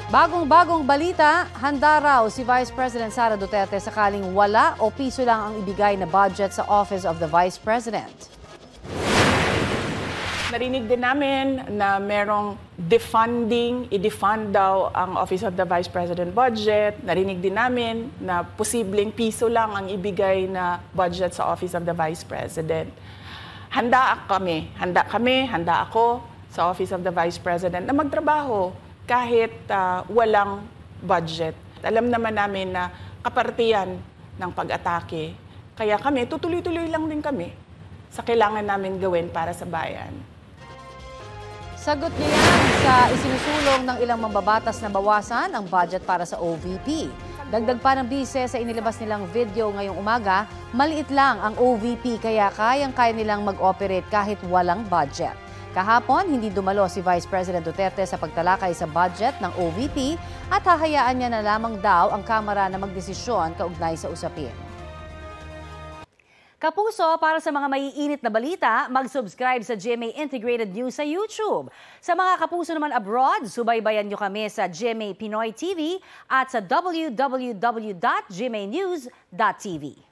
Bagong-bagong balita, handa raw si Vice President Sara Duterte sakaling wala o piso lang ang ibigay na budget sa Office of the Vice President. Narinig din namin na merong defunding, i-defund daw ang Office of the Vice President budget. Narinig din namin na posibleng piso lang ang ibigay na budget sa Office of the Vice President. Handa ako sa Office of the Vice President na magtrabaho kahit walang budget. Alam naman namin na kapartiyan ng pag-atake. Kaya kami, tutuloy-tuloy lang din kami sa kailangan namin gawin para sa bayan. Sagot niya yan sa isinusulong ng ilang mambabatas na bawasan ang budget para sa OVP. Dagdag pa ng bise sa inilabas nilang video ngayong umaga, maliit lang ang OVP kaya kayang-kaya nilang mag-operate kahit walang budget. Kahapon, hindi dumalo si Vice President Duterte sa pagtalakay sa budget ng OVP at hahayaan niya na lamang daw ang Kamara na magdesisyon kaugnay sa usapin. Kapuso, para sa mga maiinit na balita, mag-subscribe sa GMA Integrated News sa YouTube. Sa mga kapuso naman abroad, subaybayan nyo kami sa GMA Pinoy TV at sa www.gmanews.tv.